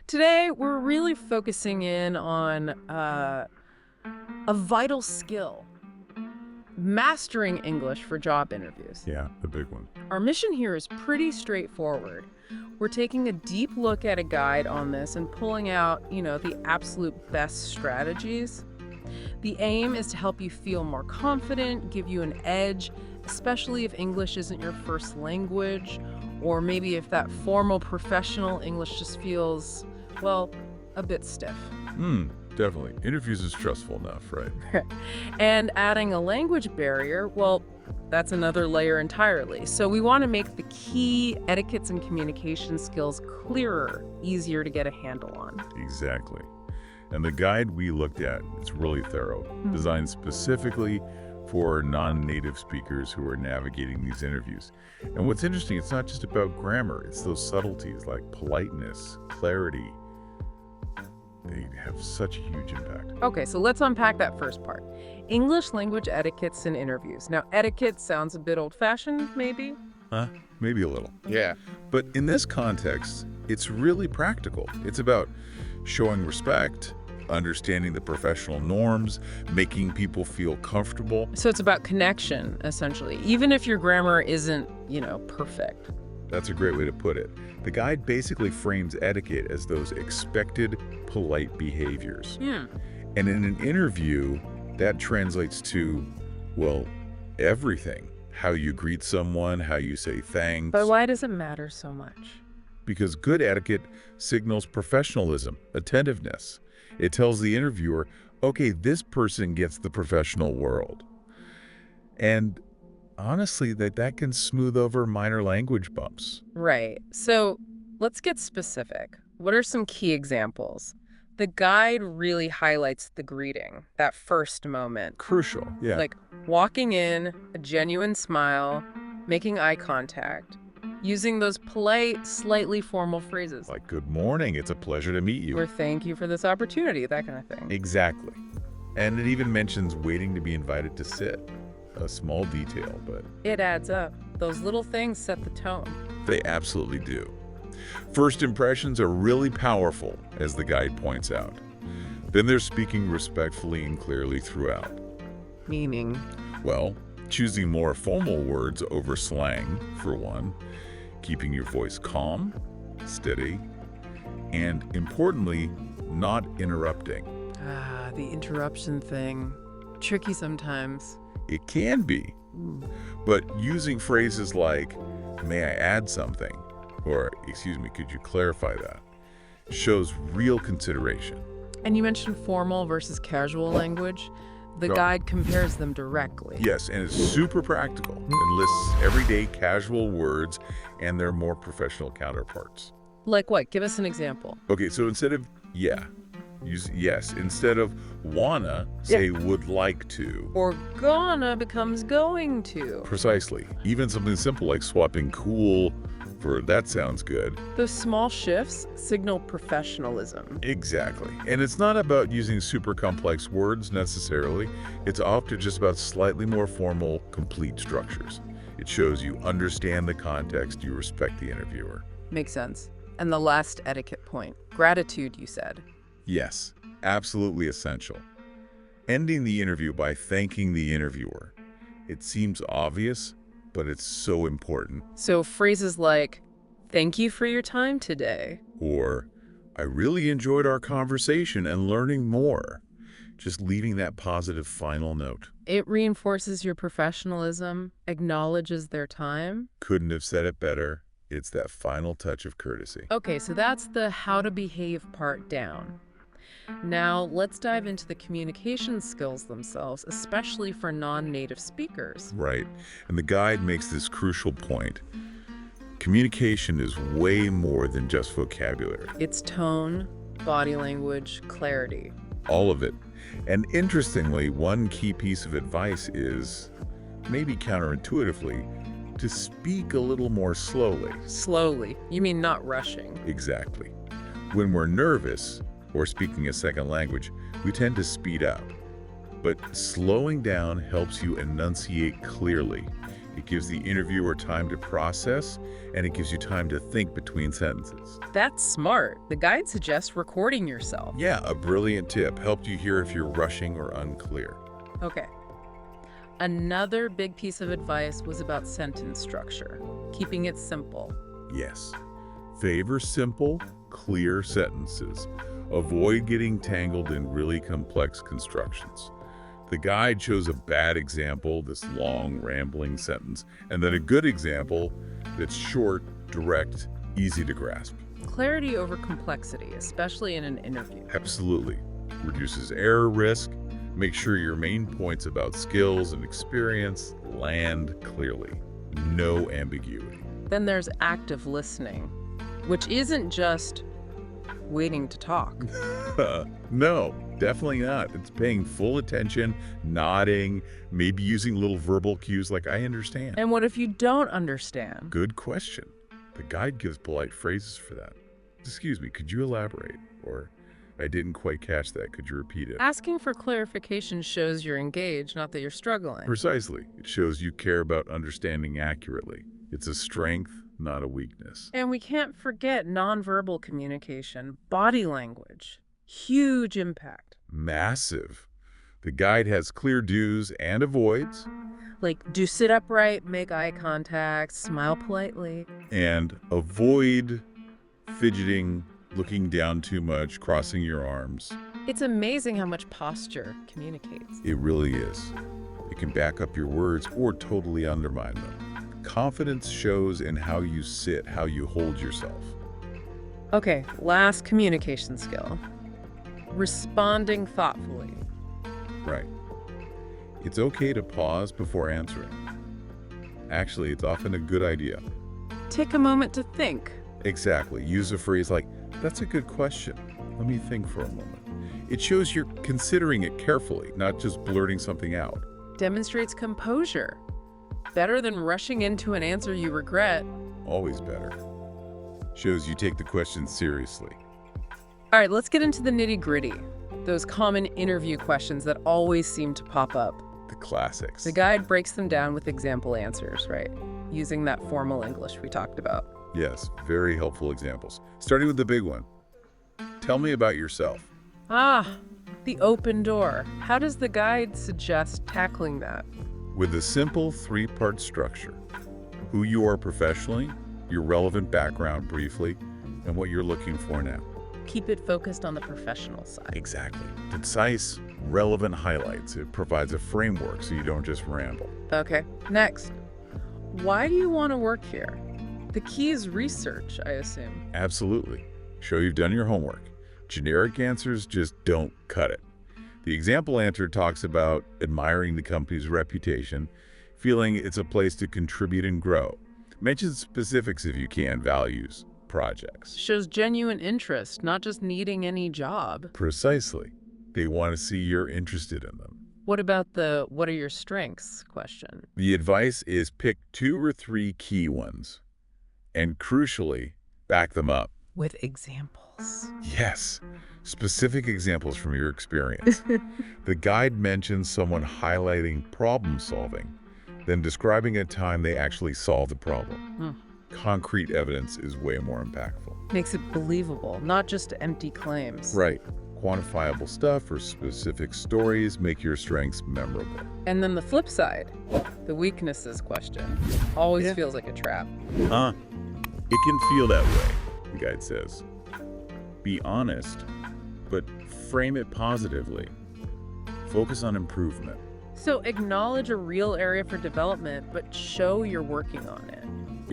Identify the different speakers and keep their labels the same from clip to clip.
Speaker 1: Today, we're really focusing in on a vital skill, mastering English for job interviews.
Speaker 2: Yeah, the big one.
Speaker 1: Our mission here is pretty straightforward. We're taking a deep look at a guide on this and pulling out, the absolute best strategies. The aim is to help you feel more confident, give you an edge, especially if English isn't your first language, or maybe if that formal professional English just feels, well, a bit stiff.
Speaker 2: Definitely. Interviews is stressful enough, right?
Speaker 1: And adding a language barrier, well, that's another layer entirely. So we want to make the key etiquettes and communication skills clearer, easier to get a handle on.
Speaker 2: Exactly. And the guide we looked at is really thorough, designed specifically for non-native speakers who are navigating these interviews. And what's interesting, it's not just about grammar, it's those subtleties like politeness, clarity. They have such a huge impact.
Speaker 1: Okay, so let's unpack that first part. English language etiquettes in interviews. Now, etiquette sounds a bit old-fashioned, maybe?
Speaker 2: Maybe a little.
Speaker 3: Yeah.
Speaker 2: But in this context, it's really practical. It's about showing respect, understanding the professional norms, making people feel comfortable.
Speaker 1: So it's about connection, essentially, even if your grammar isn't, perfect.
Speaker 2: That's a great way to put it. The guide basically frames etiquette as those expected, polite behaviors.
Speaker 1: Yeah.
Speaker 2: And in an interview, that translates to, well, everything. How you greet someone, how you say thanks.
Speaker 1: But why does it matter so much?
Speaker 2: Because good etiquette signals professionalism, attentiveness. It tells the interviewer, okay, this person gets the professional world. And honestly, that can smooth over minor language bumps.
Speaker 1: Right. So let's get specific. What are some key examples? The guide really highlights the greeting, that first moment.
Speaker 2: Crucial, yeah.
Speaker 1: Like walking in, a genuine smile, making eye contact, using those polite, slightly formal phrases.
Speaker 2: Like, good morning, it's a pleasure to meet you.
Speaker 1: Or thank you for this opportunity, that kind of thing.
Speaker 2: Exactly. And it even mentions waiting to be invited to sit. A small detail, but
Speaker 1: It adds up. Those little things set the tone.
Speaker 2: they absolutely do. First impressions are really powerful, as the guide points out. Then they're speaking respectfully and clearly throughout.
Speaker 1: Meaning?
Speaker 2: Well, choosing more formal words over slang, for one, keeping your voice calm, steady, and importantly, not interrupting.
Speaker 1: The interruption thing. Tricky sometimes.
Speaker 2: It can be, but using phrases like, may I add something? Or, excuse me, could you clarify that? Shows real consideration.
Speaker 1: And you mentioned formal versus casual language. The guide compares them directly.
Speaker 2: Yes, and it's super practical. It lists everyday casual words and their more professional counterparts.
Speaker 1: Like what? Give us an example.
Speaker 2: Okay, so instead of yeah, use yes. Instead of wanna, say would like to.
Speaker 1: Or gonna becomes going to.
Speaker 2: Precisely. Even something simple like swapping cool for that sounds good.
Speaker 1: Those small shifts signal professionalism.
Speaker 2: Exactly. And it's not about using super complex words necessarily. It's often just about slightly more formal, complete structures. It shows you understand the context, you respect the interviewer.
Speaker 1: Makes sense. And the last etiquette point, gratitude, you said.
Speaker 2: Yes, absolutely essential. Ending the interview by thanking the interviewer. It seems obvious, but it's so important.
Speaker 1: So phrases like, thank you for your time today.
Speaker 2: Or, I really enjoyed our conversation and learning more. Just leaving that positive final note.
Speaker 1: It reinforces your professionalism, acknowledges their time.
Speaker 2: Couldn't have said it better. It's that final touch of courtesy.
Speaker 1: Okay, so that's the how to behave part down. Now, let's dive into the communication skills themselves, especially for non-native speakers.
Speaker 2: Right. And the guide makes this crucial point. Communication is way more than just vocabulary.
Speaker 1: It's tone, body language, clarity.
Speaker 2: All of it. And interestingly, one key piece of advice is, maybe counterintuitively, to speak a little more slowly.
Speaker 1: Slowly. You mean not rushing.
Speaker 2: Exactly. When we're nervous, or speaking a second language, we tend to speed up. But slowing down helps you enunciate clearly. It gives the interviewer time to process, and it gives you time to think between sentences.
Speaker 1: That's smart. The guide suggests recording yourself.
Speaker 2: Yeah, a brilliant tip. Helped you hear if you're rushing or unclear.
Speaker 1: Okay. Another big piece of advice was about sentence structure, keeping it simple.
Speaker 2: Yes. Favor simple, clear sentences. Avoid getting tangled in really complex constructions. The guide shows a bad example, this long, rambling sentence, and then a good example that's short, direct, easy to grasp.
Speaker 1: Clarity over complexity, especially in an interview.
Speaker 2: Absolutely. Reduces error risk. Make sure your main points about skills and experience land clearly. No ambiguity.
Speaker 1: Then there's active listening, which isn't just waiting to talk.
Speaker 2: No, definitely not. It's paying full attention, nodding, maybe using little verbal cues like "I understand."
Speaker 1: And what if you don't understand?
Speaker 2: Good question. The guide gives polite phrases for that. "Excuse me, could you elaborate?" Or "I didn't quite catch that. Could you repeat it?"
Speaker 1: Asking for clarification shows you're engaged, not that you're struggling.
Speaker 2: Precisely. It shows you care about understanding accurately. It's a strength, not a weakness.
Speaker 1: And we can't forget nonverbal communication, body language. Huge impact.
Speaker 2: Massive. The guide has clear do's and avoids,
Speaker 1: Like, do sit upright, make eye contact, smile politely.
Speaker 2: and avoid fidgeting, looking down too much, crossing your arms.
Speaker 1: It's amazing how much posture communicates.
Speaker 2: It really is. It can back up your words or totally undermine them. Confidence shows in how you sit, how you hold yourself.
Speaker 1: Okay, last communication skill. Responding thoughtfully.
Speaker 2: Right. It's okay to pause before answering. Actually, it's often a good idea.
Speaker 1: Take a moment to think.
Speaker 2: Exactly. Use a phrase like, "That's a good question. Let me think for a moment." It shows you're considering it carefully, not just blurting something out.
Speaker 1: Demonstrates composure. Better than rushing into an answer you regret.
Speaker 2: Always better. Shows you take the question seriously.
Speaker 1: All right, let's get into the nitty-gritty. Those common interview questions that always seem to pop up.
Speaker 2: The classics.
Speaker 1: The guide breaks them down with example answers, right? Using that formal English we talked about.
Speaker 2: Yes, very helpful examples. Starting with the big one. Tell me about yourself.
Speaker 1: Ah, the open door. How does the guide suggest tackling that?
Speaker 2: With a simple three-part structure. Who you are professionally, your relevant background briefly, and what you're looking for now.
Speaker 1: Keep it focused on the professional side.
Speaker 2: Exactly. Concise, relevant highlights. It provides a framework so you don't just ramble.
Speaker 1: Okay, next. Why do you want to work here? The key is research, I assume.
Speaker 2: Absolutely. Show you've done your homework. Generic answers just don't cut it. The example answer talks about admiring the company's reputation, feeling it's a place to contribute and grow. Mention specifics if you can, values, projects.
Speaker 1: Shows genuine interest, not just needing any job.
Speaker 2: Precisely. They want to see you're interested in them.
Speaker 1: What about the "what are your strengths" question?
Speaker 2: The advice is pick 2 or 3 key ones, and crucially, back them up.
Speaker 1: With examples.
Speaker 2: Yes, specific examples from your experience. The guide mentions someone highlighting problem solving, then describing a time they actually solved the problem. Concrete evidence is way more impactful.
Speaker 1: Makes it believable, not just empty claims.
Speaker 2: Right. Quantifiable stuff or specific stories make your strengths memorable.
Speaker 1: And then the flip side, the weaknesses question. Always
Speaker 2: Yeah.
Speaker 1: feels like a trap.
Speaker 2: It can feel that way, the guide says. Be honest, but frame it positively. Focus on improvement.
Speaker 1: So acknowledge a real area for development, but show you're working on it.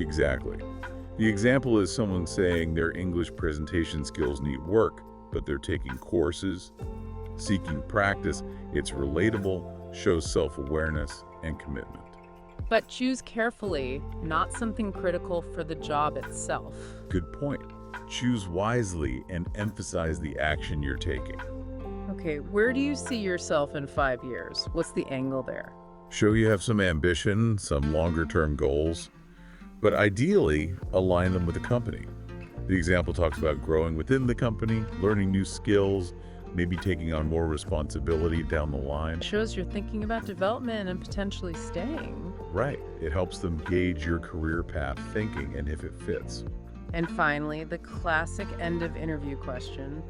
Speaker 2: Exactly. The example is someone saying their English presentation skills need work, but they're taking courses, seeking practice. It's relatable, shows self-awareness and commitment.
Speaker 1: But choose carefully, not something critical for the job itself.
Speaker 2: Good point. Choose wisely and emphasize the action you're taking.
Speaker 1: Okay, where do you see yourself in 5 years? What's the angle there?
Speaker 2: Show you have some ambition, some longer-term goals, but ideally align them with the company. The example talks about growing within the company, learning new skills, maybe taking on more responsibility down the line.
Speaker 1: Shows you're thinking about development and potentially staying.
Speaker 2: Right. It helps them gauge your career path thinking and if it fits.
Speaker 1: And finally, the classic end of interview question.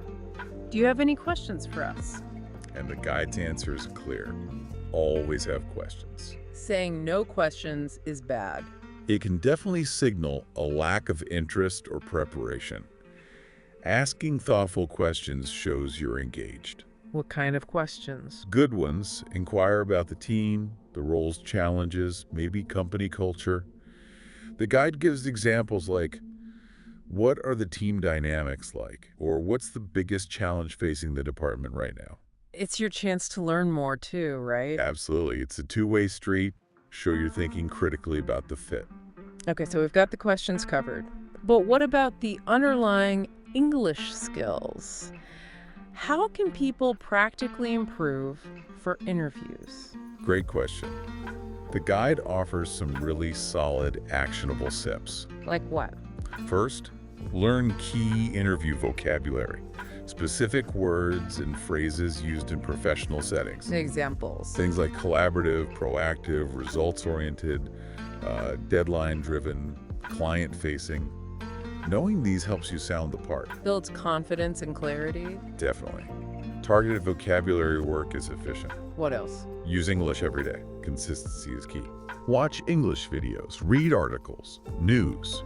Speaker 1: Do you have any questions for us?
Speaker 2: And the guide's answer is clear. Always have questions.
Speaker 1: Saying no questions is bad.
Speaker 2: It can definitely signal a lack of interest or preparation. Asking thoughtful questions shows you're engaged.
Speaker 1: What kind of questions?
Speaker 2: Good ones inquire about the team, the role's challenges, maybe company culture. The guide gives examples like, what are the team dynamics like? Or what's the biggest challenge facing the department right now?
Speaker 1: It's your chance to learn more too, right?
Speaker 2: Absolutely. It's a two-way street. Show you're thinking critically about the fit.
Speaker 1: Okay, so we've got the questions covered. But what about the underlying English skills? How can people practically improve for interviews?
Speaker 2: Great question. The guide offers some really solid, actionable tips.
Speaker 1: Like what?
Speaker 2: First, learn key interview vocabulary, specific words and phrases used in professional settings.
Speaker 1: Examples.
Speaker 2: Things like collaborative, proactive, results-oriented, deadline-driven, client-facing. Knowing these helps you sound the part.
Speaker 1: Builds confidence and clarity.
Speaker 2: Definitely. Targeted vocabulary work is efficient.
Speaker 1: What else?
Speaker 2: Use English every day. Consistency is key. Watch English videos, read articles, news.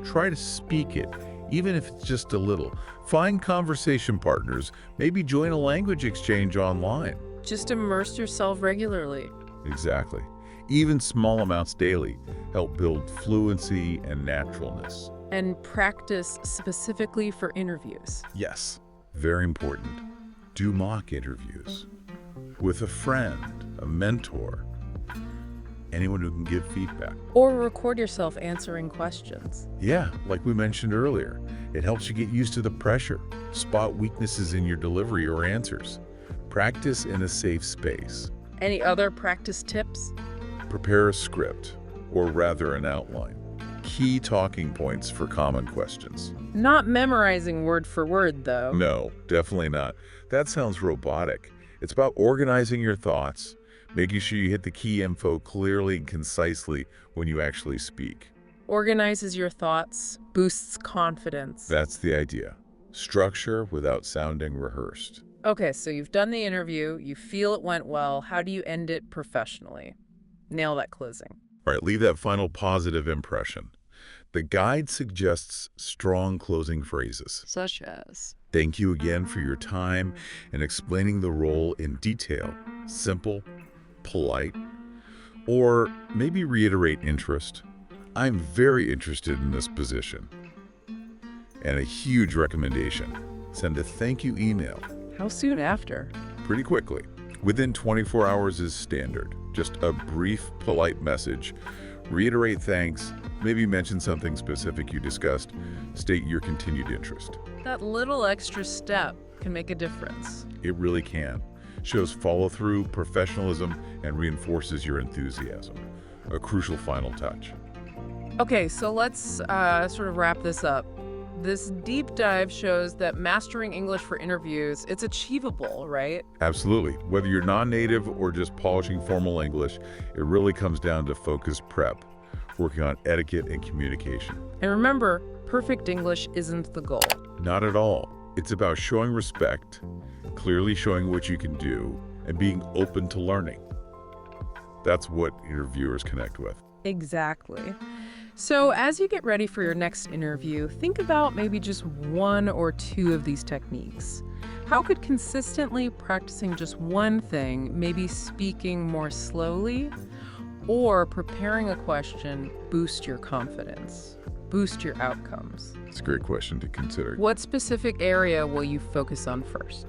Speaker 2: Try to speak it, even if it's just a little. Find conversation partners. Maybe join a language exchange online.
Speaker 1: Just immerse yourself regularly.
Speaker 2: Exactly. Even small amounts daily help build fluency and naturalness.
Speaker 1: And practice specifically for interviews.
Speaker 2: Yes, very important. Do mock interviews with a friend, a mentor, anyone who can give feedback.
Speaker 1: Or record yourself answering questions.
Speaker 2: Yeah, like we mentioned earlier, it helps you get used to the pressure, spot weaknesses in your delivery or answers. Practice in a safe space.
Speaker 1: Any other practice tips?
Speaker 2: Prepare a script, or rather an outline. Key talking points for common questions.
Speaker 1: Not memorizing word for word, though.
Speaker 2: No, definitely not. That sounds robotic. It's about organizing your thoughts, making sure you hit the key info clearly and concisely when you actually speak.
Speaker 1: Organizes your thoughts, boosts confidence.
Speaker 2: That's the idea. Structure without sounding rehearsed.
Speaker 1: Okay, so you've done the interview, you feel it went well. How do you end it professionally? Nail that closing.
Speaker 2: All right, leave that final positive impression. The guide suggests strong closing phrases.
Speaker 1: Such as?
Speaker 2: Thank you again for your time and explaining the role in detail. Simple, polite, or maybe reiterate interest. I'm very interested in this position. And a huge recommendation, send a thank you email.
Speaker 1: How soon after?
Speaker 2: Pretty quickly. Within 24 hours is standard. Just a brief, polite message. Reiterate thanks, maybe mention something specific you discussed, state your continued interest.
Speaker 1: That little extra step can make a difference.
Speaker 2: It really can. Shows follow-through, professionalism, and reinforces your enthusiasm. A crucial final touch.
Speaker 1: Okay, so let's sort of wrap this up. This deep dive shows that mastering English for interviews, it's achievable, right?
Speaker 2: Absolutely. Whether you're non-native or just polishing formal English, it really comes down to focused prep, working on etiquette and communication.
Speaker 1: And remember, perfect English isn't the goal.
Speaker 2: Not at all. It's about showing respect, clearly showing what you can do, and being open to learning. That's what interviewers connect with.
Speaker 1: Exactly. So as you get ready for your next interview, think about maybe just one or two of these techniques. How could consistently practicing just one thing, maybe speaking more slowly, or preparing a question, boost your confidence, boost your outcomes?
Speaker 2: It's a great question to consider.
Speaker 1: What specific area will you focus on first?